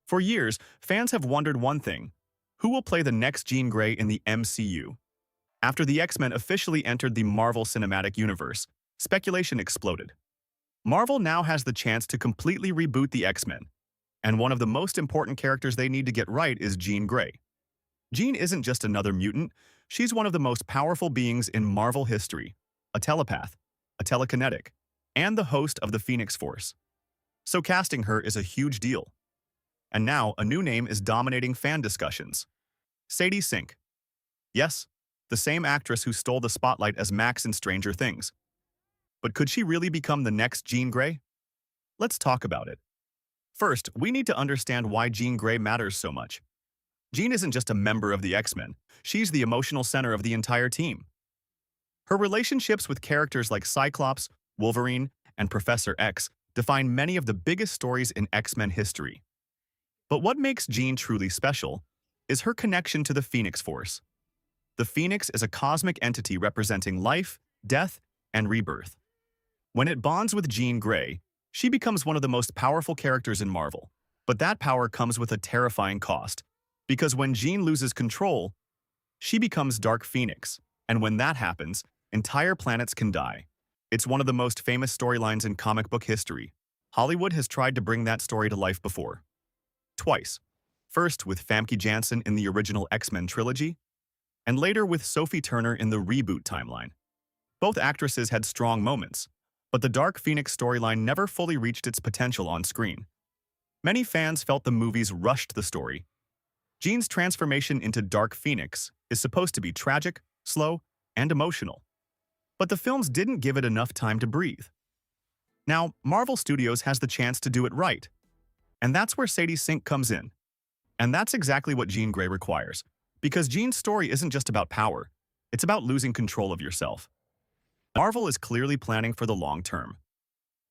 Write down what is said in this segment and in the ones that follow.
For years, fans have wondered one thing: who will play the next Jean Grey in the MCU? After the X-Men officially entered the Marvel Cinematic Universe, speculation exploded. Marvel now has the chance to completely reboot the X-Men, and one of the most important characters they need to get right is Jean Grey. Jean isn't just another mutant, she's one of the most powerful beings in Marvel history, a telepath, a telekinetic, and the host of the Phoenix Force. So casting her is a huge deal. And now a new name is dominating fan discussions: Sadie Sink. Yes, the same actress who stole the spotlight as Max in Stranger Things. But could she really become the next Jean Grey? Let's talk about it. First, we need to understand why Jean Grey matters so much. Jean isn't just a member of the X-Men, she's the emotional center of the entire team. Her relationships with characters like Cyclops, Wolverine, and Professor X define many of the biggest stories in X-Men history. But what makes Jean truly special is her connection to the Phoenix Force. The Phoenix is a cosmic entity representing life, death, and rebirth. When it bonds with Jean Grey, she becomes one of the most powerful characters in Marvel. But that power comes with a terrifying cost, because when Jean loses control, she becomes Dark Phoenix, and when that happens, entire planets can die. It's one of the most famous storylines in comic book history. Hollywood has tried to bring that story to life before. Twice. First with Famke Janssen in the original X-Men trilogy, and later with Sophie Turner in the reboot timeline. Both actresses had strong moments, but the Dark Phoenix storyline never fully reached its potential on screen. Many fans felt the movies rushed the story. Jean's transformation into Dark Phoenix is supposed to be tragic, slow, and emotional. But the films didn't give it enough time to breathe. Now, Marvel Studios has the chance to do it right. And that's where Sadie Sink comes in. And that's exactly what Jean Grey requires. Because Jean's story isn't just about power, it's about losing control of yourself. Marvel is clearly planning for the long term.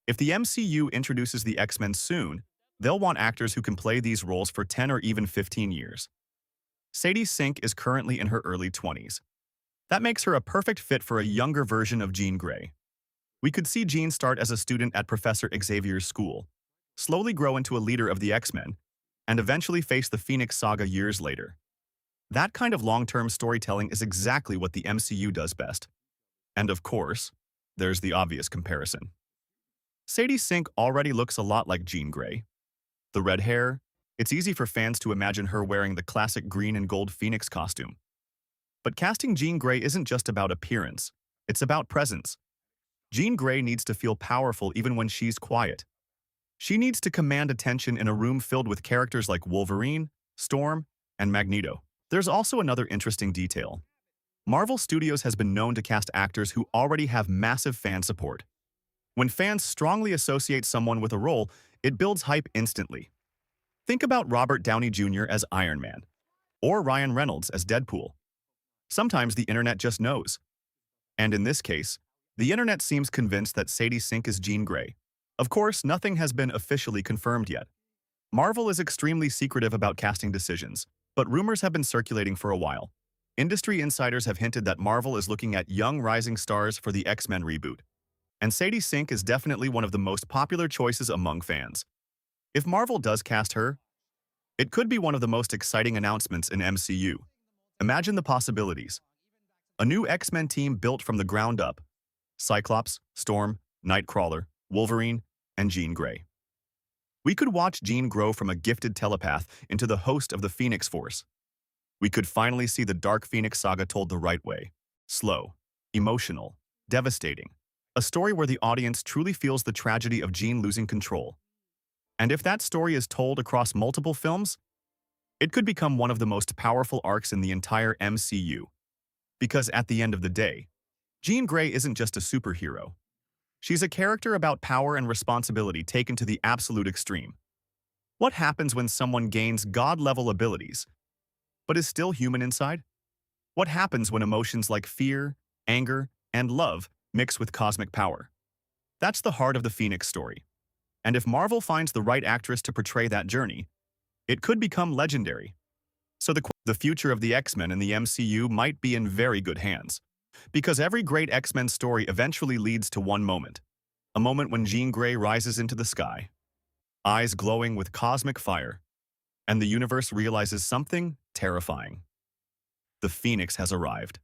If the MCU introduces the X-Men soon, they'll want actors who can play these roles for 10 or even 15 years. Sadie Sink is currently in her early 20s. That makes her a perfect fit for a younger version of Jean Grey. We could see Jean start as a student at Professor Xavier's school, slowly grow into a leader of the X-Men, and eventually face the Phoenix Saga years later. That kind of long-term storytelling is exactly what the MCU does best. And of course, there's the obvious comparison. Sadie Sink already looks a lot like Jean Grey. The red hair, it's easy for fans to imagine her wearing the classic green and gold Phoenix costume. But casting Jean Grey isn't just about appearance, it's about presence. Jean Grey needs to feel powerful even when she's quiet. She needs to command attention in a room filled with characters like Wolverine, Storm, and Magneto. There's also another interesting detail. Marvel Studios has been known to cast actors who already have massive fan support. When fans strongly associate someone with a role, it builds hype instantly. Think about Robert Downey Jr. as Iron Man, or Ryan Reynolds as Deadpool. Sometimes the internet just knows. And in this case, the internet seems convinced that Sadie Sink is Jean Grey. Of course, nothing has been officially confirmed yet. Marvel is extremely secretive about casting decisions, but rumors have been circulating for a while. Industry insiders have hinted that Marvel is looking at young rising stars for the X-Men reboot. And Sadie Sink is definitely one of the most popular choices among fans. If Marvel does cast her, it could be one of the most exciting announcements in MCU. Imagine the possibilities. A new X-Men team built from the ground up. Cyclops, Storm, Nightcrawler, Wolverine, and Jean Grey. We could watch Jean grow from a gifted telepath into the host of the Phoenix Force. We could finally see the Dark Phoenix Saga told the right way. Slow, emotional, devastating. A story where the audience truly feels the tragedy of Jean losing control. And if that story is told across multiple films, it could become one of the most powerful arcs in the entire MCU. Because at the end of the day, Jean Grey isn't just a superhero. She's a character about power and responsibility taken to the absolute extreme. What happens when someone gains God-level abilities, but is still human inside? What happens when emotions like fear, anger, and love mix with cosmic power? That's the heart of the Phoenix story. And if Marvel finds the right actress to portray that journey, it could become legendary. So the future of the X-Men in the MCU might be in very good hands. Because every great X-Men story eventually leads to one moment. A moment when Jean Grey rises into the sky, eyes glowing with cosmic fire, and the universe realizes something terrifying. The Phoenix has arrived.